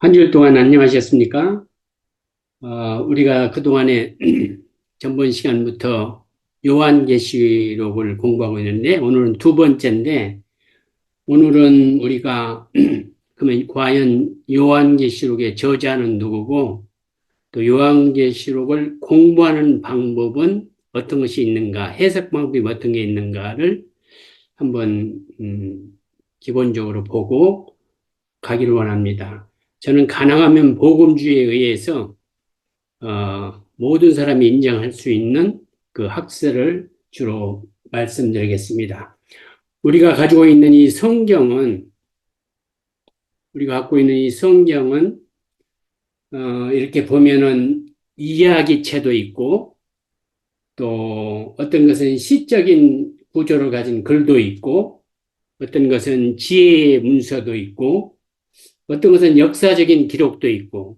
한 주일 동안 안녕하셨습니까? 우리가 그동안에 전번 시간부터 요한계시록을 공부하고 있는데, 오늘은 두 번째인데, 오늘은 우리가, 그러면 과연 요한계시록의 저자는 누구고, 또 요한계시록을 공부하는 방법은 어떤 것이 있는가, 해석 방법이 어떤 게 있는가를 한번, 기본적으로 보고 가기를 원합니다. 저는 가능하면 복음주의에 의해서 모든 사람이 인정할 수 있는 그 학설을 주로 말씀드리겠습니다. 우리가 가지고 있는 이 성경은, 우리가 갖고 있는 이 성경은, 이렇게 보면은 이야기체도 있고, 또 어떤 것은 시적인 구조를 가진 글도 있고, 어떤 것은 지혜의 문서도 있고, 어떤 것은 역사적인 기록도 있고,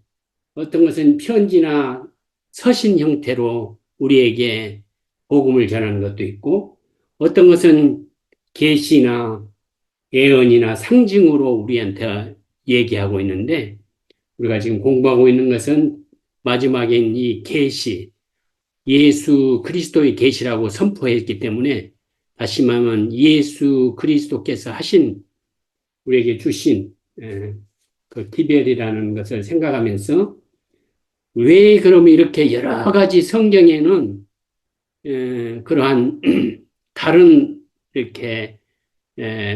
어떤 것은 편지나 서신 형태로 우리에게 복음을 전하는 것도 있고, 어떤 것은 계시나 예언이나 상징으로 우리한테 얘기하고 있는데, 우리가 지금 공부하고 있는 것은 마지막인 이 계시, 예수 그리스도의 계시라고 선포했기 때문에, 다시 말하면 예수 그리스도께서 하신, 우리에게 주신 그 기별이라는 것을 생각하면서, 왜 그러면 이렇게 여러 가지 성경에는 그러한 다른 이렇게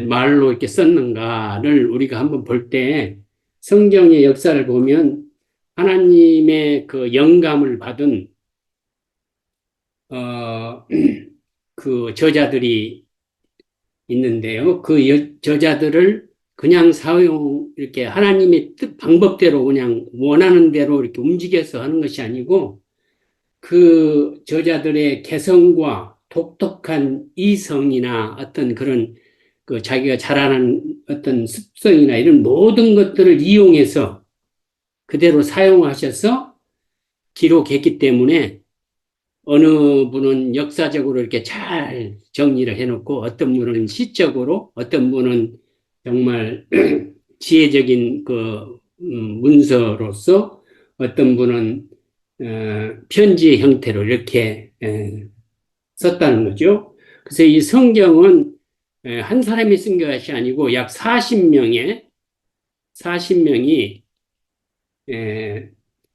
말로 이렇게 썼는가를 우리가 한번 볼 때, 성경의 역사를 보면 하나님의 그 영감을 받은 어, 그 저자들이 있는데요. 그 저자들을 그냥 이렇게 하나님의 뜻 방법대로 그냥 원하는 대로 이렇게 움직여서 하는 것이 아니고, 그 저자들의 개성과 독특한 이성이나 어떤 그런 그 자기가 잘하는 어떤 습성이나 이런 모든 것들을 이용해서 그대로 사용하셔서 기록했기 때문에, 어느 분은 역사적으로 이렇게 잘 정리를 해놓고, 어떤 분은 시적으로, 어떤 분은 정말 지혜적인 그 문서로서, 어떤 분은 편지 형태로 이렇게 썼다는 거죠. 그래서 이 성경은 한 사람이 쓴 것이 아니고 약 40명이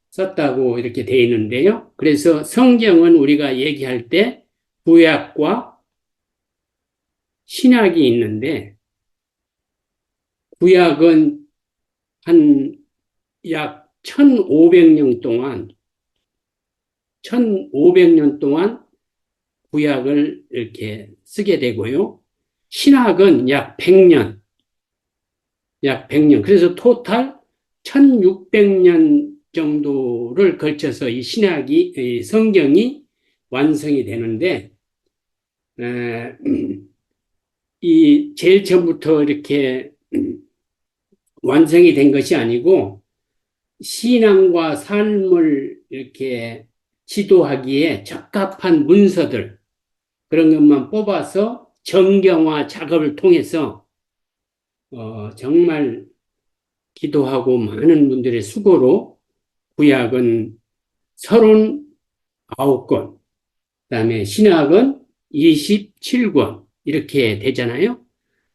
썼다고 이렇게 돼 있는데요. 그래서 성경은 우리가 얘기할 때 구약과 신약이 있는데, 구약은 한 약 1500년 동안, 1500년 동안 구약을 이렇게 쓰게 되고요. 신학은 약 100년, 약 100년. 그래서 토탈 1600년 정도를 걸쳐서 이 성경이 완성이 되는데, 에, 이 제일 처음부터 이렇게 완성이 된 것이 아니고, 신앙과 삶을 이렇게 지도하기에 적합한 문서들, 그런 것만 뽑아서 정경화 작업을 통해서 정말 기도하고 많은 분들의 수고로 구약은 39권, 그다음에 신약은 27권 이렇게 되잖아요.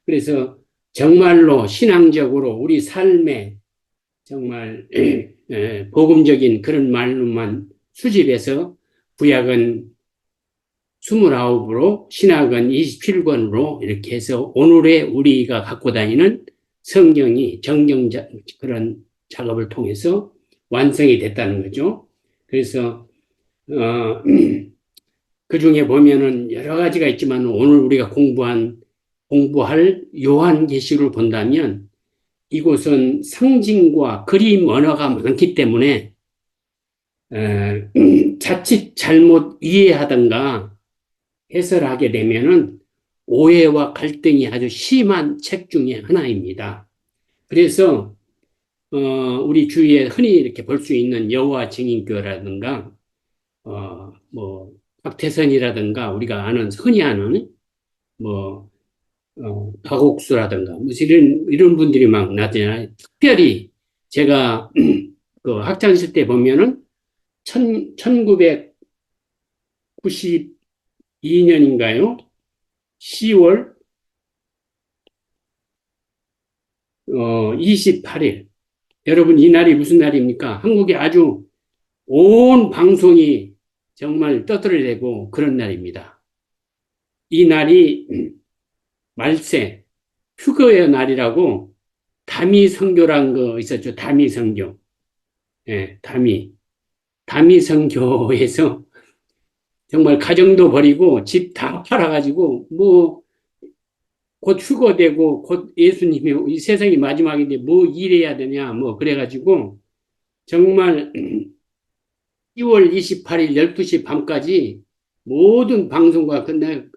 그래서 정말로 신앙적으로 우리 삶에 정말 복음적인 그런 말로만 수집해서, 구약은 29으로 신학은 27권으로 이렇게 해서 오늘의 우리가 갖고 다니는 성경이 그런 작업을 통해서 완성이 됐다는 거죠. 그래서 어, 그 중에 보면은 여러 가지가 있지만, 오늘 우리가 공부할 요한계시를 본다면, 이곳은 상징과 그림 언어가 많기 때문에 자칫 잘못 이해하던가 해설하게 되면은 오해와 갈등이 아주 심한 책 중에 하나입니다. 그래서 우리 주위에 흔히 이렇게 볼 수 있는 여호와 증인교라든가 뭐 박태선이라든가, 우리가 흔히 아는 뭐 박옥수라든가, 뭐 이런 분들이 막 나타나요. 특별히 제가 그 학창시절 때 보면은 1992년인가요? 10월 28일. 여러분, 이 날이 무슨 날입니까? 한국에 아주 온 방송이 정말 떠들어대고 그런 날입니다. 이 날이 말세, 휴거의 날이라고 다미 선교란 거 있었죠. 다미 선교. 예, 다미 선교에서 정말 가정도 버리고 집 다 팔아가지고 뭐 곧 휴거되고 곧 예수님이 이 세상이 마지막인데 뭐 일해야 되냐 뭐 그래가지고 정말 10월 28일 12시 밤까지 모든 방송과 끝날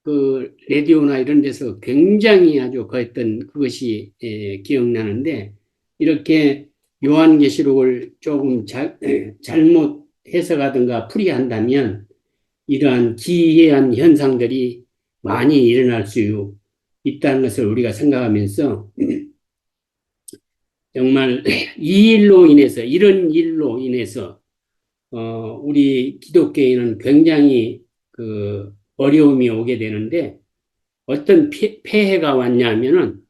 그 라디오나 이런 데서 굉장히 아주 거했던 그것이 기억나는데 이렇게 요한계시록을 조금 잘못 해석하든가 풀이한다면 이러한 기이한 현상들이 많이 일어날 수 있다는 것을 우리가 생각하면서 정말 이 일로 인해서 이런 일로 인해서 우리 기독교인은 굉장히 그 어려움이 오게 되는데 어떤 폐해가 왔냐면은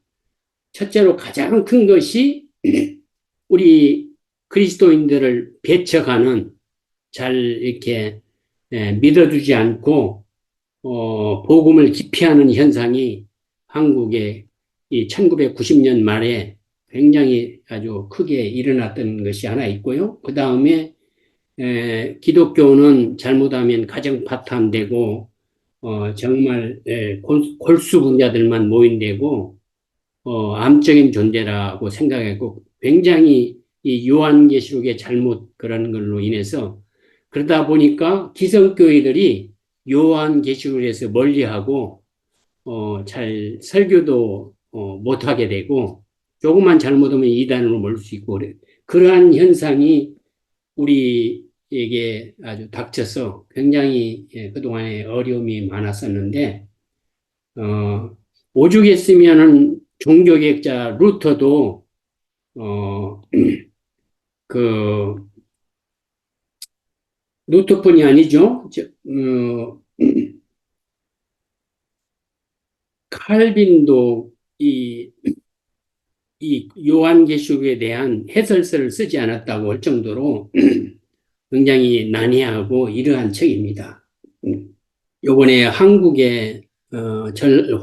첫째로 가장 큰 것이 우리 그리스도인들을 배척하는 잘 이렇게 믿어주지 않고 복음을 기피하는 현상이 한국에 이 1990년 말에 굉장히 아주 크게 일어났던 것이 하나 있고요. 그 다음에 기독교는 잘못하면 가정 파탄되고 정말 골수분자들만 모인되고 암적인 존재라고 생각했고 굉장히 이 요한계시록의 잘못 그런 걸로 인해서 그러다 보니까 기성교회들이 요한계시록에서 멀리하고 잘 설교도 못하게 되고 조금만 잘못하면 이단으로 몰릴 수 있고 그러한 현상이 우리에게 아주 닥쳐서 굉장히 그동안에 어려움이 많았었는데 오죽했으면은 종교개혁자 루터도 어, 그 루터뿐이 아니죠. 칼빈도 이 요한계시록에 대한 해설서를 쓰지 않았다고 할 정도로 굉장히 난해하고 이러한 책입니다. 요번에 한국의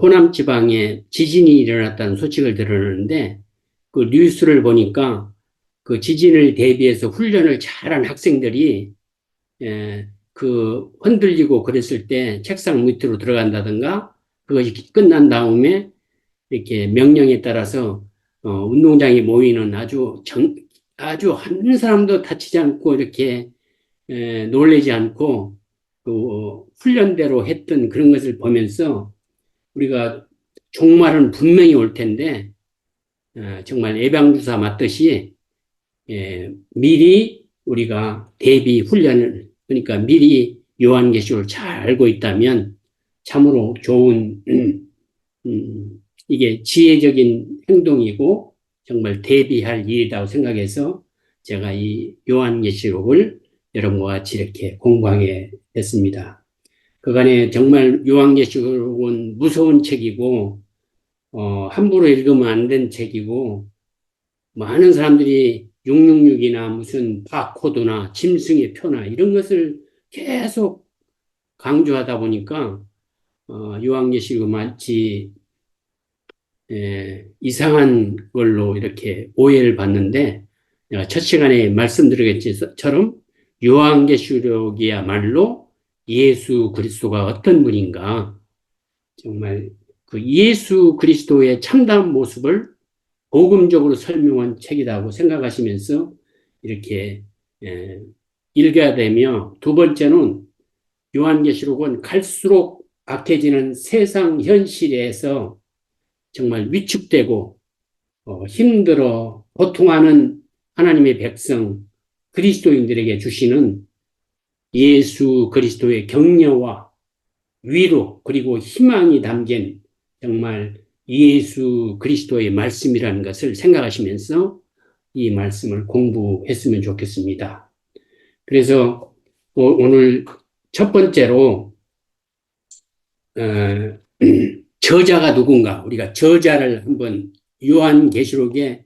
호남 지방에 지진이 일어났다는 소식을 들었는데 그 뉴스를 보니까 그 지진을 대비해서 훈련을 잘한 학생들이 그 흔들리고 그랬을 때 책상 밑으로 들어간다든가 그것이 끝난 다음에 이렇게 명령에 따라서 운동장에 모이는 아주 한 사람도 다치지 않고 이렇게 놀라지 않고 그 훈련대로 했던 그런 것을 보면서 우리가 종말은 분명히 올 텐데 정말 예방주사 맞듯이 미리 우리가 대비 훈련을 그러니까 미리 요한계시록을 잘 알고 있다면 참으로 좋은 이게 지혜적인 행동이고 정말 대비할 일이라고 생각해서 제가 이 요한계시록을 여러분과 같이 이렇게 공부하게 됐습니다. 그간에 정말 요한계시록은 무서운 책이고 함부로 읽으면 안 된 책이고 많은 사람들이 666이나 무슨 바코드나 짐승의 표나 이런 것을 계속 강조하다 보니까 요한계시록 마치 이상한 걸로 이렇게 오해를 받는데 내가 첫 시간에 말씀드리겠지처럼 요한계시록이야말로 예수 그리스도가 어떤 분인가 정말 그 예수 그리스도의 참다운 모습을 복음적으로 설명한 책이라고 생각하시면서 이렇게 읽어야 되며 두 번째는 요한계시록은 갈수록 악해지는 세상 현실에서 정말 위축되고 힘들어 고통하는 하나님의 백성 그리스도인들에게 주시는 예수 그리스도의 격려와 위로 그리고 희망이 담긴 정말 예수 그리스도의 말씀이라는 것을 생각하시면서 이 말씀을 공부했으면 좋겠습니다. 그래서 오늘 첫 번째로 어, 저자가 누군가 우리가 저자를 한번 요한계시록의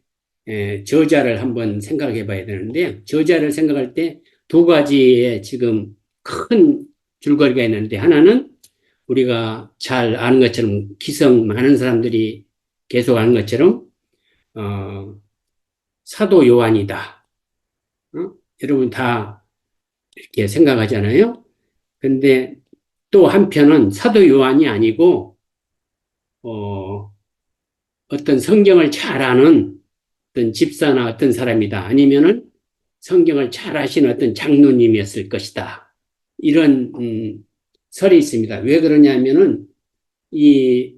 저자를 한번 생각해 봐야 되는데 저자를 생각할 때 두 가지의 지금 큰 줄거리가 있는데 하나는 우리가 잘 아는 것처럼 기성 많은 사람들이 계속 아는 것처럼 사도 요한이다. 여러분 다 이렇게 생각하잖아요. 근데 또 한편은 사도 요한이 아니고 어, 어떤 성경을 잘 아는 어떤 집사나 어떤 사람이다. 아니면은 성경을 잘 아시는 어떤 장로님이었을 것이다. 이런 설이 있습니다. 왜 그러냐면은 이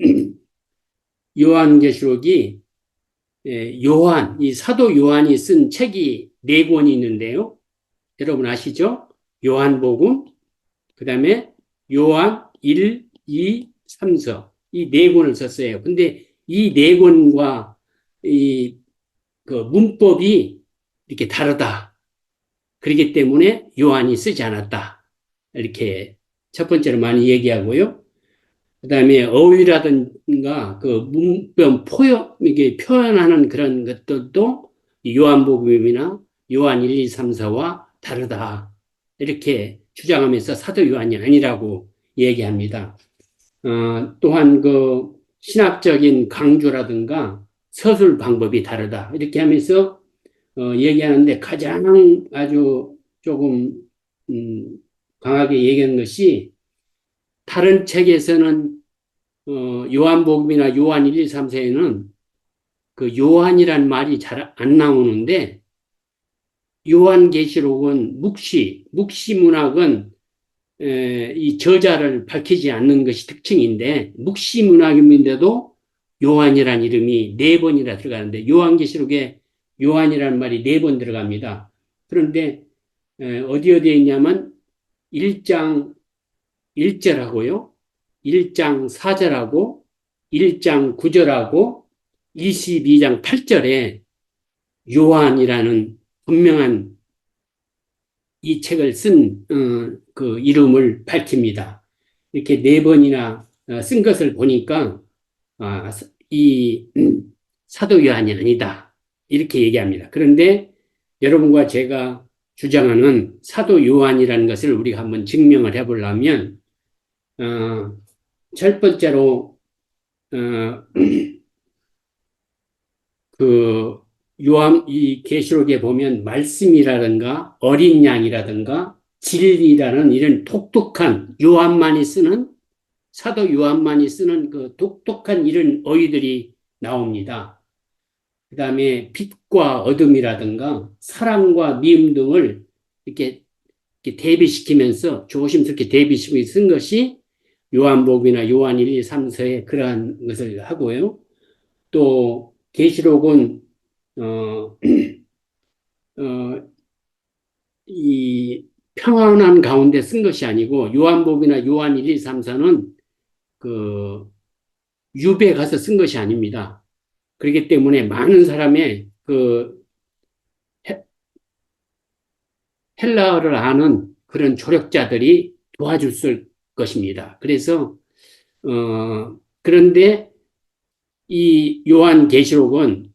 요한계시록이 이 사도 요한이 쓴 책이 네 권이 있는데요. 여러분 아시죠? 요한복음, 그 다음에 요한 1, 2, 3서 이 네 권을 썼어요. 근데 이 네 권과 이 그 문법이 이렇게 다르다. 그렇기 때문에 요한이 쓰지 않았다. 이렇게 첫 번째로 많이 얘기하고요. 그 다음에 어휘라든가 그 문법 이게 표현하는 그런 것들도 요한복음이나 요한 1, 2, 3, 4와 다르다. 이렇게 주장하면서 사도 요한이 아니라고 얘기합니다. 또한 그 신학적인 강조라든가 서술 방법이 다르다. 이렇게 하면서 얘기하는데 가장 아주 조금 음, 강하게 얘기하는 것이 다른 책에서는 요한복음이나 요한 1, 2, 3세에는 그 요한이란 말이 잘 안 나오는데 요한계시록은 묵시 문학은 이 저자를 밝히지 않는 것이 특징인데 묵시 문학인데도 요한이란 이름이 네 번이나 들어가는데 요한계시록에 요한이란 말이 네 번 들어갑니다. 그런데 어디에 있냐면 1장 1절하고요. 1장 4절하고 1장 9절하고 22장 8절에 요한이라는 분명한 이 책을 쓴 그 이름을 밝힙니다. 이렇게 네 번이나 쓴 것을 보니까 이 사도 요한이 아니다. 이렇게 얘기합니다. 그런데 여러분과 제가 주장하는 사도 요한이라는 것을 우리가 한번 증명을 해보려면 어, 첫 번째로 어, 그 이 계시록에 보면 말씀이라든가 어린 양이라든가 진리라는 이런 독특한 요한만이 쓰는 사도 요한만이 쓰는 그 독특한 이런 어휘들이 나옵니다. 그 다음에 빛과 어둠이라든가 사랑과 미움 등을 이렇게 대비시키면서 조심스럽게 대비시키면서 쓴 것이 요한복음이나 요한 1, 2, 3서에 그러한 것을 하고요. 또 계시록은 어, 어, 이 평안한 가운데 쓴 것이 아니고 요한복음이나 요한 1, 2, 3서는 그 유배에 가서 쓴 것이 아닙니다. 그렇기 때문에 많은 사람의 그 헬라어를 아는 그런 조력자들이 도와줄 것입니다. 그래서 그런데 이 요한계시록은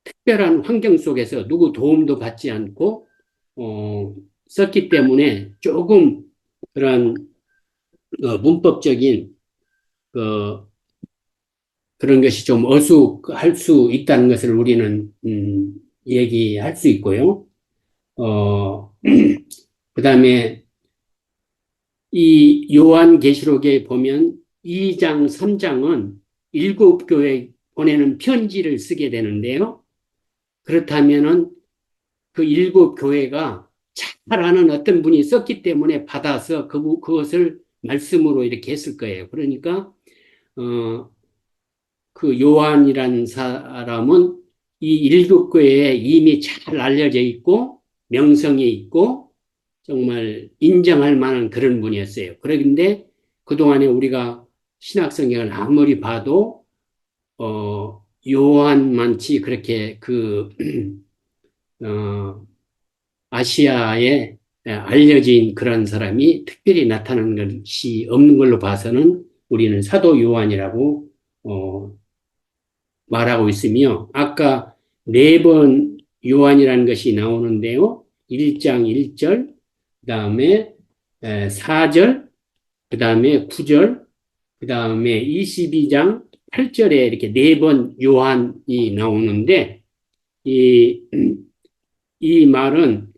특별한 환경 속에서 누구 도움도 받지 않고 썼기 때문에 조금 그런 문법적인 그 그런 것이 좀 어수할 수 있다는 것을 우리는 얘기할 수 있고요. 어, 그다음에 이 요한계시록에 보면 2장, 3장은 일곱 교회 보내는 편지를 쓰게 되는데요. 그렇다면은 그 일곱 교회가 잘 아는 어떤 분이 썼기 때문에 받아서 그것을 말씀으로 이렇게 했을 거예요. 그러니까, 그 요한이라는 사람은 이 일곱 교회에 이미 잘 알려져 있고, 명성이 있고, 정말 인정할 만한 그런 분이었어요. 그런데 그동안에 우리가 신학성경을 아무리 봐도, 요한만치 그렇게 어, 아시아에 알려진 그런 사람이 특별히 나타난 것이 없는 걸로 봐서는 우리는 사도 요한이라고 어, 말하고 있으며, 아까 네 번 요한이라는 것이 나오는데요. 1장 1절, 그 다음에 4절, 그 다음에 9절, 그 다음에 22장 8절에 이렇게 네 번 요한이 나오는데, 이, 이 말은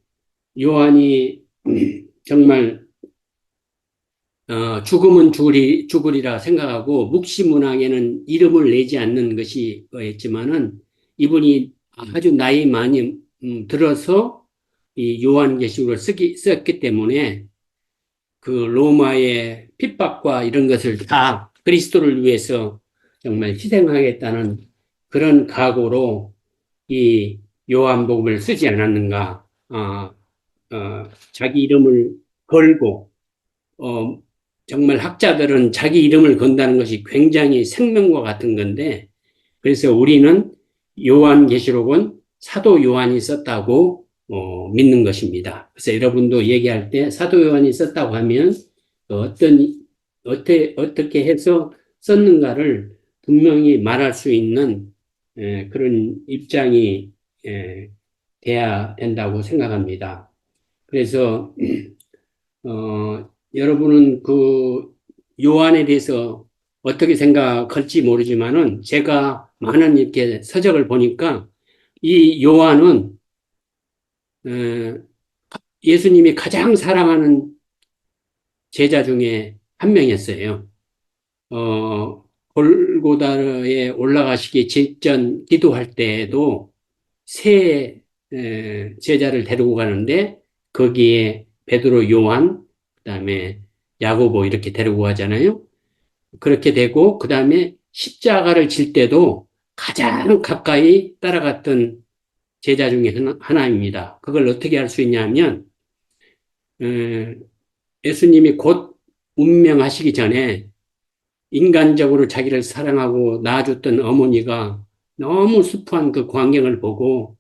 요한이 정말 죽음은 죽으리라 생각하고 묵시문항에는 이름을 내지 않는 것이 있지만은 이분이 아주 나이 많이 들어서 이 요한계시록을 썼기 때문에 그 로마의 핍박과 이런 것을 다 그리스도를 위해서 정말 희생하겠다는 그런 각오로 이 요한복음을 쓰지 않았는가. 자기 이름을 걸고 어, 정말 학자들은 자기 이름을 건다는 것이 굉장히 생명과 같은 건데, 그래서 우리는 요한계시록은 사도 요한이 썼다고 믿는 것입니다. 그래서 여러분도 얘기할 때 사도 요한이 썼다고 하면 어떻게 해서 썼는가를 분명히 말할 수 있는 그런 입장이 돼야 된다고 생각합니다. 그래서 여러분은 그 요한에 대해서 어떻게 생각할지 모르지만은 제가 많은 이렇게 서적을 보니까 이 요한은 어, 예수님이 가장 사랑하는 제자 중에 한 명이었어요. 골고다에 올라가시기 직전 기도할 때에도 세 제자를 데리고 가는데 거기에 베드로, 요한, 그다음에 야고보 이렇게 데리고 가잖아요. 그렇게 되고 그다음에 십자가를 질 때도 가장 가까이 따라갔던 제자 중에 하나입니다. 그걸 어떻게 알 수 있냐면 예수님이 곧 운명하시기 전에 인간적으로 자기를 사랑하고 낳아줬던 어머니가 너무 습한 그 광경을 보고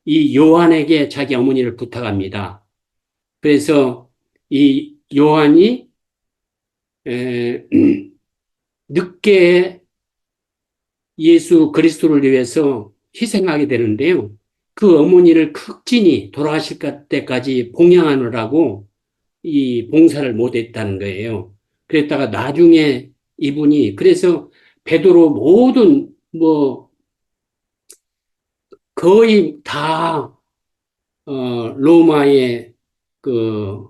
이 요한에게 자기 어머니를 부탁합니다. 그래서 이 요한이 에, 늦게 예수 그리스도를 위해서 희생하게 되는데요. 그 어머니를 극진히 돌아가실 때까지 봉양하느라고 이 봉사를 못했다는 거예요. 그랬다가 나중에 이분이 그래서 베드로 모든 뭐 거의 다 로마의 그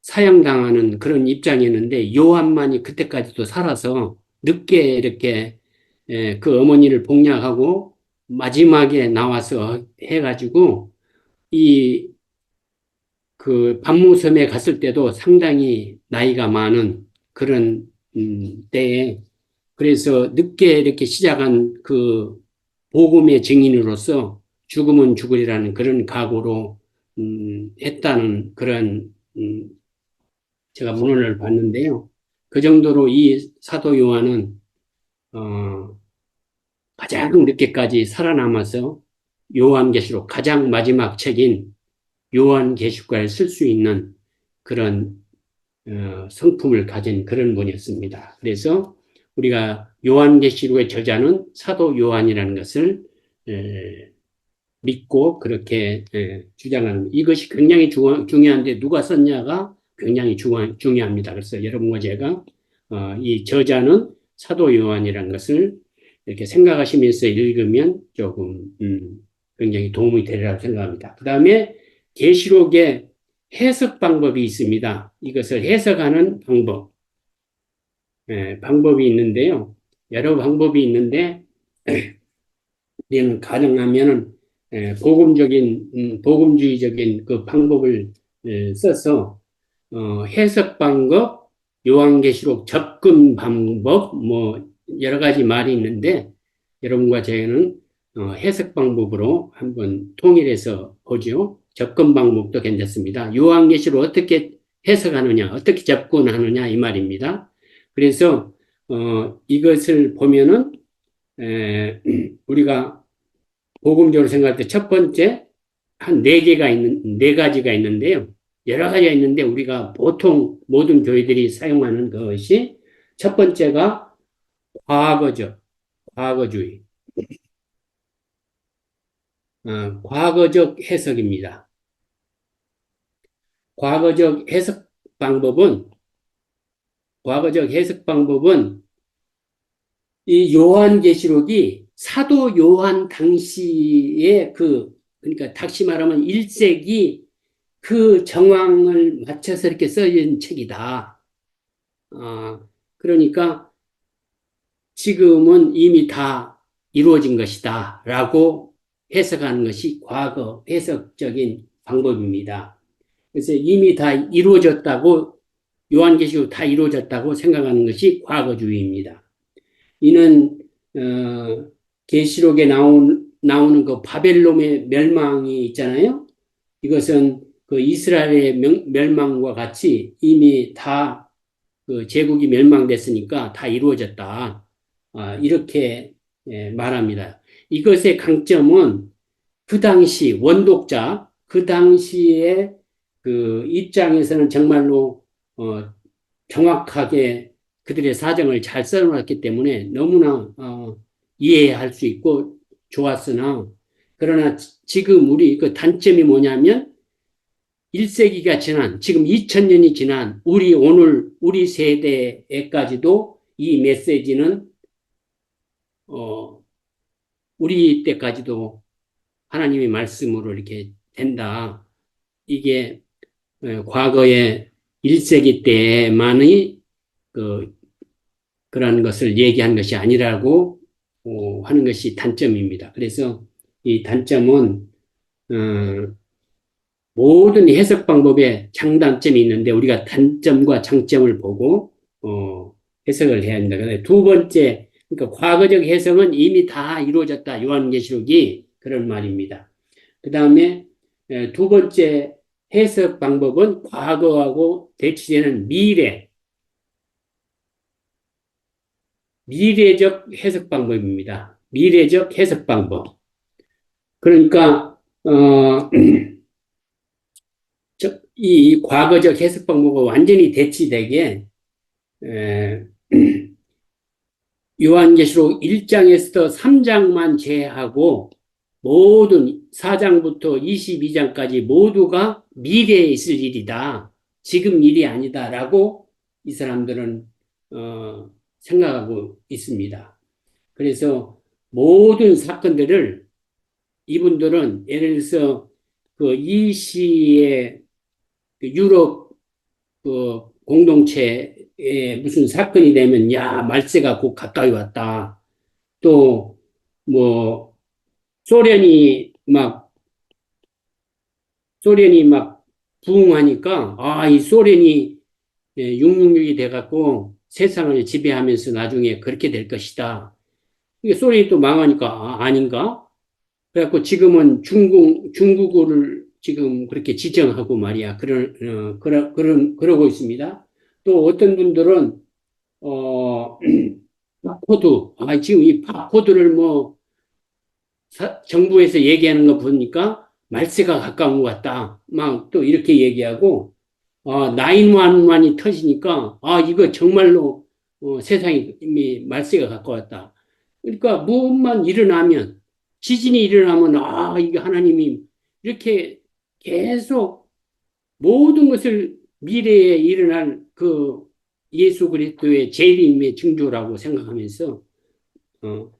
사형당하는 그런 입장이었는데 요한만이 그때까지도 살아서 늦게 이렇게 그 어머니를 봉양하고 마지막에 나와서 해가지고 이 그 반모섬에 갔을 때도 상당히 나이가 많은 그런 때에 그래서 늦게 이렇게 시작한 그 복음의 증인으로서 죽으면 죽으리라는 그런 각오로 했다는 그런 제가 문헌을 봤는데요. 그 정도로 이 사도 요한은 어, 가장 늦게까지 살아남아서 요한계시록 가장 마지막 책인 요한계시록을 쓸 수 있는 그런 성품을 가진 그런 분이었습니다. 그래서 우리가 요한계시록의 저자는 사도 요한이라는 것을 믿고 그렇게 주장하는 이것이 굉장히 중요한데 누가 썼냐가 굉장히 중요합니다. 그래서 여러분과 제가 이 저자는 사도 요한이라는 것을 이렇게 생각하시면서 읽으면 조금 굉장히 도움이 되리라고 생각합니다. 그 다음에 계시록의 해석 방법이 있습니다. 이것을 해석하는 방법이 있는데요. 여러 방법이 있는데 우리는 가능하면은 복음주의적인 그 방법을 써서 해석 방법, 요한계시록 접근 방법, 뭐 여러 가지 말이 있는데 여러분과 저희는 해석 방법으로 한번 통일해서 보죠. 접근 방법도 괜찮습니다. 요한계시록 어떻게 해석하느냐, 어떻게 접근하느냐 이 말입니다. 그래서 이것을 보면은 우리가 복음적으로 생각할 때 첫 번째 한 네 가지가 있는데요. 여러 가지가 있는데 우리가 보통 모든 교회들이 사용하는 것이 첫 번째가 과거적, 과거주의, 과거적 해석입니다. 과거적 해석 방법은, 과거적 해석 방법은 이 요한계시록이 사도 요한 당시에 그러니까 다시 말하면 1세기 그 정황을 맞춰서 이렇게 써진 책이다. 그러니까 지금은 이미 다 이루어진 것이다. 라고 해석하는 것이 과거 해석적인 방법입니다. 그래서 이미 다 이루어졌다고, 요한계시록 다 이루어졌다고 생각하는 것이 과거주의입니다. 이는 계시록에 나오는 그 바벨론의 멸망이 있잖아요. 이것은 그 이스라엘의 멸망과 같이 이미 다 그 제국이 멸망됐으니까 다 이루어졌다. 이렇게 말합니다. 이것의 강점은 그 당시 원독자, 그 당시의 그 입장에서는 정말로 정확하게 그들의 사정을 잘 써놨기 때문에 너무나 이해할 수 있고 좋았으나 그러나 지금 우리 그 단점이 뭐냐면 1세기가 지난 지금 2000년이 지난 우리 세대에까지도 이 메시지는 우리 때까지도 하나님의 말씀으로 이렇게 된다. 이게 과거에 1세기 때만의 그런 것을 얘기한 것이 아니라고 하는 것이 단점입니다. 그래서 이 단점은 모든 해석 방법에 장단점이 있는데 우리가 단점과 장점을 보고 해석을 해야 합니다. 두 번째, 그러니까 과거적 해석은 이미 다 이루어졌다. 요한계시록이 그런 말입니다. 그 다음에 두 번째 해석 방법은 과거하고 대치되는 미래적 해석 방법입니다. 미래적 해석 방법. 그러니까 이 과거적 해석 방법과 완전히 대치되게 요한계시록 1장에서 3장만 제외하고 모든 4장부터 22장까지 모두가 미래에 있을 일이다. 지금 일이 아니다라고 이 사람들은 생각하고 있습니다. 그래서 모든 사건들을 이분들은 예를 들어서 그 이 시의 유럽 그 공동체에 무슨 사건이 되면 야 말세가 곧 가까이 왔다. 또 뭐 소련이 막 부흥하니까 이 소련이 666이 돼갖고 세상을 지배하면서 나중에 그렇게 될 것이다. 이게 소련이 또 망하니까 아닌가? 그래갖고 지금은 중국어를 지금 그렇게 지정하고 말이야. 그러고 있습니다. 또 어떤 분들은, 바코드, 지금 이 바코드를 정부에서 얘기하는 거 보니까 말세가 가까운 것 같다. 막 또 이렇게 얘기하고, 911이 터지니까, 이거 정말로, 세상이 이미 말세가 가까웠다. 그러니까 무엇만 일어나면, 지진이 일어나면, 이게 하나님이 이렇게 계속 모든 것을 미래에 일어날 그 예수 그리스도의 재림의 징조라고 생각하면서, 어,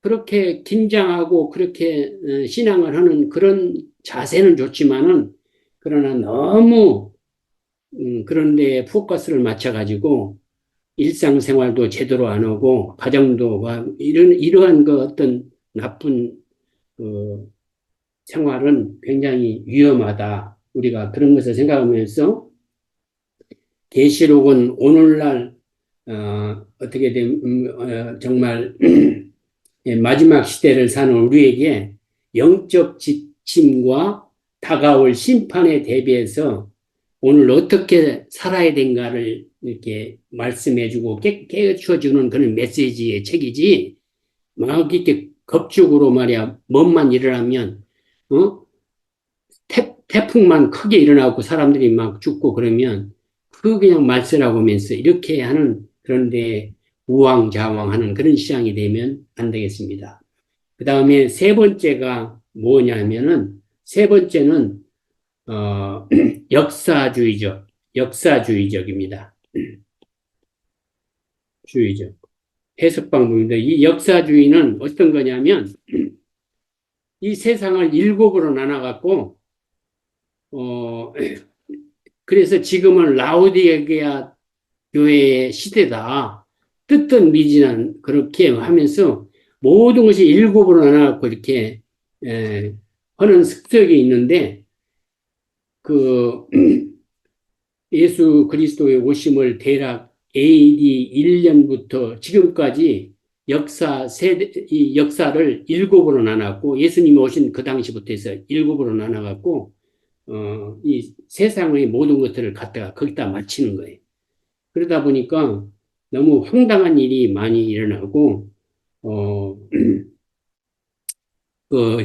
그렇게 긴장하고 그렇게 신앙을 하는 그런 자세는 좋지만은, 그러나 너무, 그런 데에 포커스를 맞춰가지고, 일상생활도 제대로 안 하고, 가정도, 이러한 그 어떤 나쁜, 그, 생활은 굉장히 위험하다. 우리가 그런 것을 생각하면서 계시록은 오늘날 어떻게 된 정말 마지막 시대를 사는 우리에게 영적 지침과 다가올 심판에 대비해서 오늘 어떻게 살아야 된가를 이렇게 말씀해주고 깨우쳐주는 그런 메시지의 책이지 막 이렇게 겁적으로 말이야, 뭔만 일어나면, 어? 태풍만 크게 일어나고 사람들이 막 죽고 그러면 그 그냥 말세라고 하면서 이렇게 하는 그런데 우왕좌왕하는 그런 시장이 되면 안 되겠습니다. 그 다음에 세 번째가 뭐냐면은 세 번째는 역사주의적입니다. 주의적 해석 방법입니다. 이 역사주의는 어떤 거냐면 이 세상을 일곱으로 나눠갖고 그래서 지금은 라오디게아 교회의 시대다. 뜻든 미진한 그렇게 하면서 모든 것이 일곱으로 나눠갖고 이렇게 에, 하는 습성이 있는데 그 예수 그리스도의 오심을 대략 AD 1년부터 지금까지 이 역사를 일곱으로 나눴고 예수님이 오신 그 당시부터 해서 일곱으로 나눠갖고 이 세상의 모든 것들을 갖다가 거기다 맞추는 거예요. 그러다 보니까 너무 황당한 일이 많이 일어나고,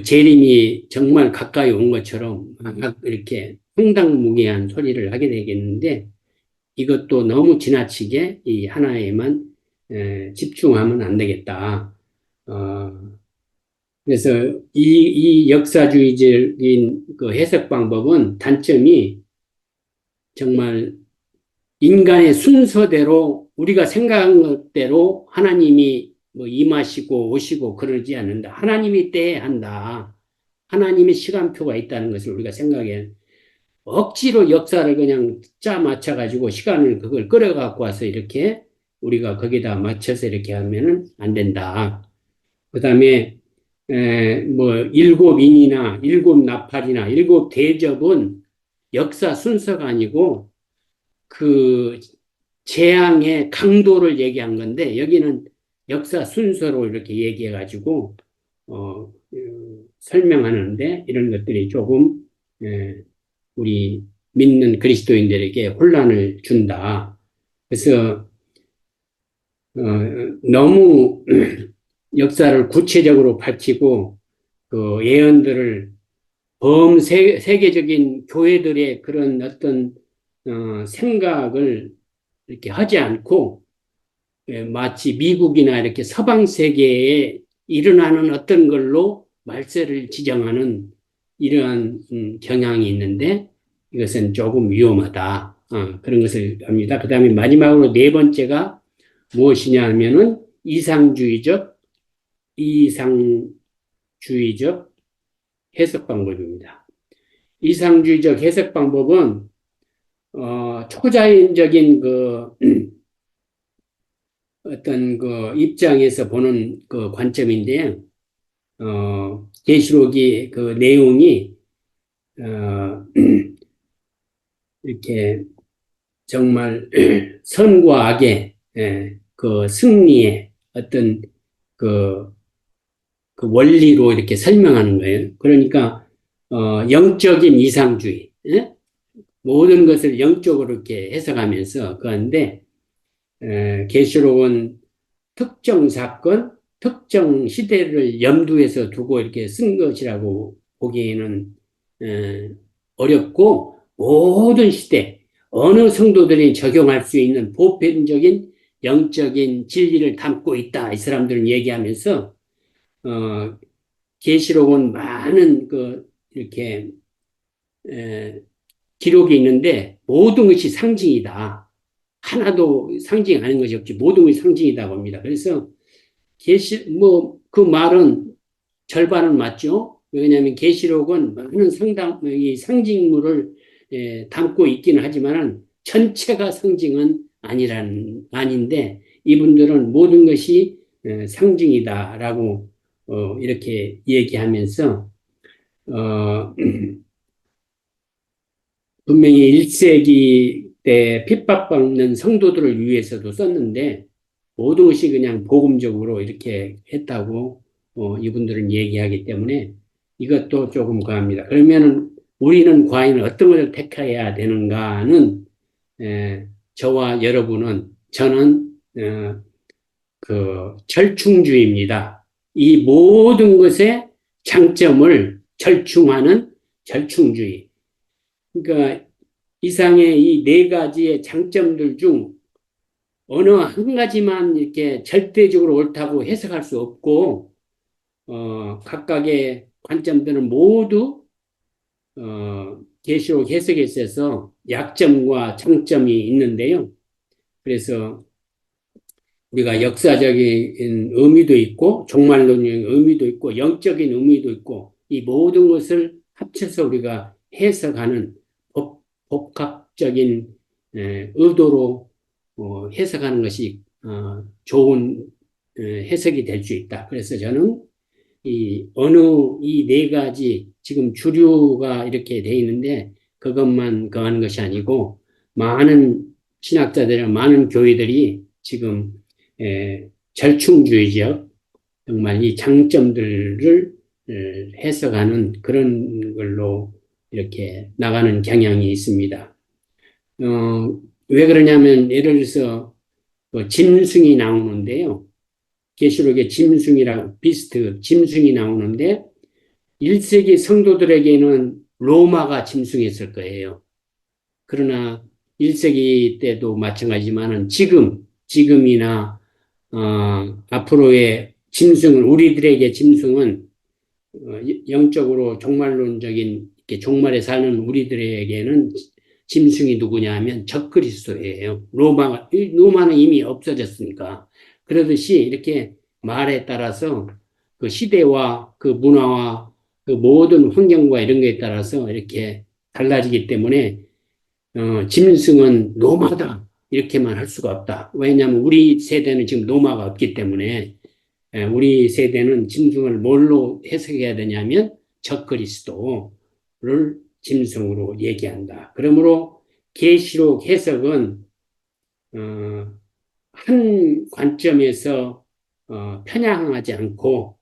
재림이 정말 가까이 온 것처럼 막 이렇게 황당무계한 소리를 하게 되겠는데, 이것도 너무 지나치게 이 하나에만 집중하면 안 되겠다. 그래서 이 역사주의적인 그 해석 방법은 단점이 정말 인간의 순서대로 우리가 생각한 것대로 하나님이 뭐 임하시고 오시고 그러지 않는다. 하나님이 때에 한다. 하나님의 시간표가 있다는 것을 우리가 생각해. 억지로 역사를 그냥 짜 맞춰가지고 시간을 그걸 끌어갖고 와서 이렇게 우리가 거기다 맞춰서 이렇게 하면은 안 된다. 그 다음에, 뭐, 일곱 인이나 일곱 나팔이나 일곱 대접은 역사 순서가 아니고 그 재앙의 강도를 얘기한 건데 여기는 역사 순서로 이렇게 얘기해가지고 설명하는데 이런 것들이 조금 우리 믿는 그리스도인들에게 혼란을 준다. 그래서 너무 역사를 구체적으로 밝히고 그 예언들을 세계적인 교회들의 그런 어떤 생각을 이렇게 하지 않고 마치 미국이나 이렇게 서방 세계에 일어나는 어떤 걸로 말세를 지정하는 이러한 경향이 있는데 이것은 조금 위험하다. 그런 것을 합니다. 그 다음에 마지막으로 네 번째가 무엇이냐 하면은 이상주의적 해석 방법입니다. 이상주의적 해석 방법은 초자연적인 어떤 입장에서 보는 관점인데, 계시록이 그 내용이, 이렇게 정말 선과 악의, 그 승리의 어떤 그 원리로 이렇게 설명하는 거예요. 그러니까, 영적인 이상주의, 모든 것을 영적으로 이렇게 해석하면서 그런데 계시록은 특정 사건, 특정 시대를 염두에서 두고 이렇게 쓴 것이라고 보기에는 어렵고 모든 시대, 어느 성도들이 적용할 수 있는 보편적인 영적인 진리를 담고 있다. 이 사람들은 얘기하면서 계시록은 많은 이렇게 기록이 있는데 모든 것이 상징이다. 하나도 상징이 아닌 것이 없지. 모든 것이 상징이다고 합니다. 그래서 그 말은 절반은 맞죠. 왜냐하면 계시록은 많은 상당히 상징물을 담고 있기는 하지만은 전체가 상징은 아닌데 이분들은 모든 것이 상징이다라고 이렇게 얘기하면서 분명히 1세기 때 핍박받는 성도들을 위해서도 썼는데 모든 것이 그냥 복음적으로 이렇게 했다고 이분들은 얘기하기 때문에 이것도 조금 과합니다. 그러면은 우리는 과연 어떤 것을 택해야 되는가는 저와 여러분은 저는 절충주의입니다. 이 모든 것의 장점을 절충하는 절충주의. 그러니까 이상의 이 네 가지의 장점들 중 어느 한 가지만 이렇게 절대적으로 옳다고 해석할 수 없고, 각각의 관점들은 모두, 계시록 해석에 있어서 약점과 장점이 있는데요. 그래서 우리가 역사적인 의미도 있고, 종말론적인 의미도 있고, 영적인 의미도 있고, 이 모든 것을 합쳐서 우리가 해석하는 복합적인 의도로 해석하는 것이 좋은 해석이 될 수 있다. 그래서 저는 이 어느 이 네 가지 지금 주류가 이렇게 돼 있는데 그것만 거하는 것이 아니고 많은 신학자들이나 많은 교회들이 지금 절충주의적 정말 이 장점들을 해석하는 그런 걸로 이렇게 나가는 경향이 있습니다. 왜 그러냐면 예를 들어서 짐승이 나오는데요. 계시록에 짐승이랑 비스트, 짐승이 나오는데 1세기 성도들에게는 로마가 짐승이었을 거예요. 그러나 1세기 때도 마찬가지지만은 지금이나 앞으로의 짐승은 우리들에게 짐승은 영적으로 종말론적인 이렇게 종말에 사는 우리들에게는 짐승이 누구냐면 적그리스도예요. 로마는 이미 없어졌으니까. 그러듯이 이렇게 말에 따라서 그 시대와 그 문화와 그 모든 환경과 이런 거에 따라서 이렇게 달라지기 때문에 짐승은 로마다 이렇게만 할 수가 없다. 왜냐하면 우리 세대는 지금 로마가 없기 때문에 우리 세대는 짐승을 뭘로 해석해야 되냐면 적그리스도를 짐승으로 얘기한다. 그러므로 계시록 해석은 한 관점에서 편향하지 않고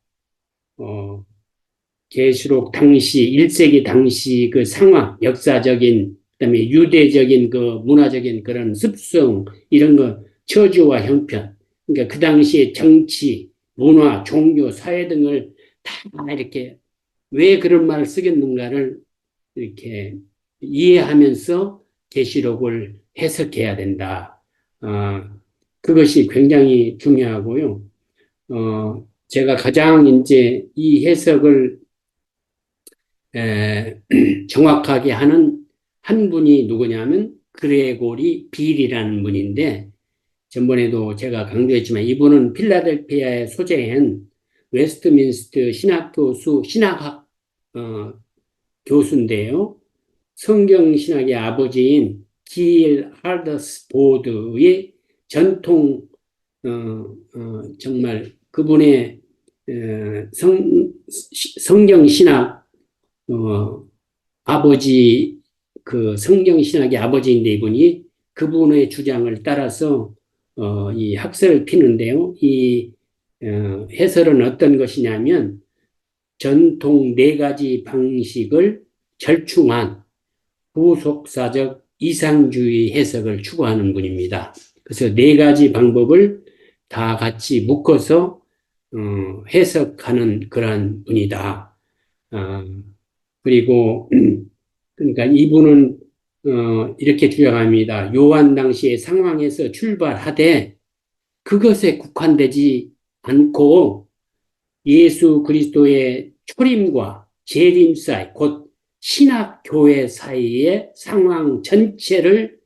계시록 당시 1세기 당시 그 상황, 역사적인 그다음에 유대적인 그 문화적인 그런 습성 이런 거 처지와 형편, 그러니까 그 당시의 정치, 문화, 종교, 사회 등을 다 이렇게 왜 그런 말을 쓰겠는가를 이렇게 이해하면서 계시록을 해석해야 된다. 그것이 굉장히 중요하고요. 제가 가장 이제 이 해석을 정확하게 하는 한 분이 누구냐면 그레고리 빌이라는 분인데 전번에도 제가 강조했지만 이분은 필라델피아에 소재한 웨스트민스터 신학학 교수인데요. 성경 신학의 아버지인 길 하더스포드의 전통 정말 그분의 성경 신학 아버지 그 성경 신학의 아버지인데 이분이 그분의 주장을 따라서 이 학설을 피는데요. 이 해설은 어떤 것이냐면 전통 네 가지 방식을 절충한 후속사적 이상주의 해석을 추구하는 분입니다. 그래서 네 가지 방법을 다 같이 묶어서 해석하는 그러한 분이다. 그리고 그러니까 이분은 이렇게 주장합니다. 요한 당시의 상황에서 출발하되 그것에 국한되지 않고 예수 그리스도의 초림과 재림 사이, 곧 신학 교회 사이의 상황 전체를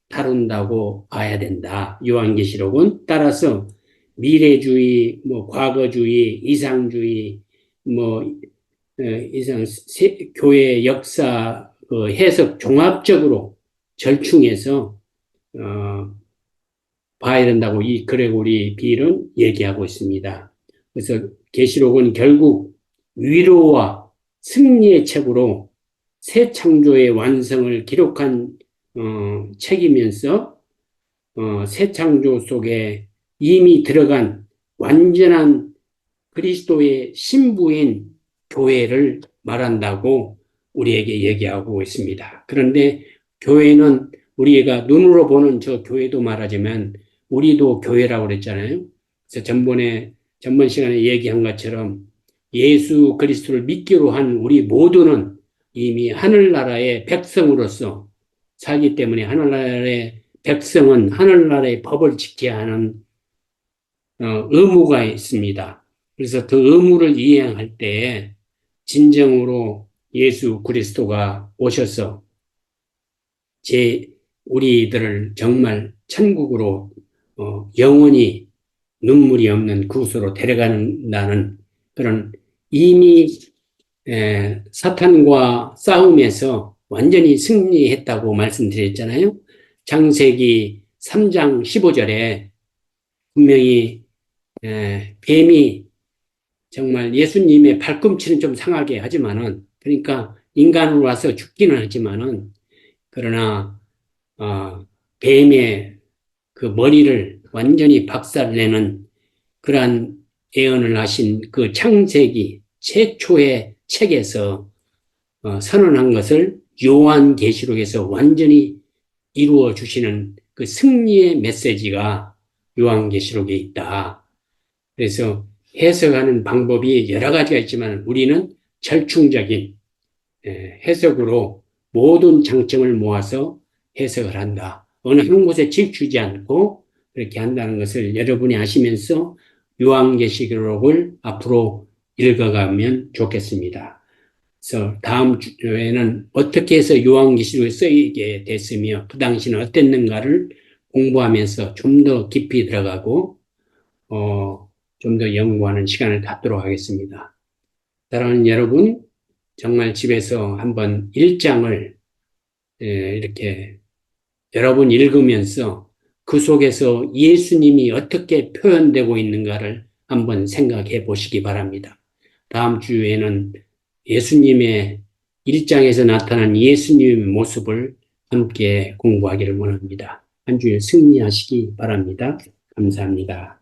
다룬다고 봐야 된다. 요한계시록은 따라서 미래주의, 뭐 과거주의, 이상주의, 뭐 이상 교회 역사 해석 종합적으로 절충해서 봐야 된다고 이 그레고리 빌은 얘기하고 있습니다. 그래서 계시록은 결국 위로와 승리의 책으로 새 창조의 완성을 기록한 책이면서 새 창조 속에 이미 들어간 완전한 그리스도의 신부인 교회를 말한다고 우리에게 얘기하고 있습니다. 그런데 교회는 우리가 눈으로 보는 저 교회도 말하지만 우리도 교회라고 그랬잖아요. 그래서 전번 시간에 얘기한 것처럼 예수 그리스도를 믿기로 한 우리 모두는 이미 하늘나라의 백성으로서 살기 때문에 하늘나라의 백성은 하늘나라의 법을 지켜야 하는 의무가 있습니다. 그래서 그 의무를 이행할 때에 진정으로 예수 그리스도가 오셔서 우리들을 정말 천국으로 영원히 눈물이 없는 그곳으로 데려간다는 그런 이미 사탄과 싸움에서 완전히 승리했다고 말씀드렸잖아요. 창세기 3장 15절에 분명히 뱀이 정말 예수님의 발꿈치는 좀 상하게 하지만은 그러니까 인간으로 와서 죽기는 하지만은 그러나 뱀의 그 머리를 완전히 박살내는 그러한 예언을 하신 그 창세기 최초의 책에서 선언한 것을 요한계시록에서 완전히 이루어 주시는 그 승리의 메시지가 요한계시록에 있다. 그래서 해석하는 방법이 여러 가지가 있지만 우리는 절충적인 해석으로 모든 장점을 모아서 해석을 한다. 어느 한 곳에 치우치지 않고 그렇게 한다는 것을 여러분이 아시면서 요한계시록을 앞으로 읽어가면 좋겠습니다. 그래서 다음 주에는 어떻게 해서 요한계시록에 쓰이게 됐으며 그 당시는 어땠는가를 공부하면서 좀 더 깊이 들어가고 좀 더 연구하는 시간을 갖도록 하겠습니다. 사랑하는 여러분, 정말 집에서 한번 1장을 이렇게 여러분 읽으면서 그 속에서 예수님이 어떻게 표현되고 있는가를 한번 생각해 보시기 바랍니다. 다음 주에는 예수님의 1장에서 나타난 예수님의 모습을 함께 공부하기를 원합니다. 한 주에 승리하시기 바랍니다. 감사합니다.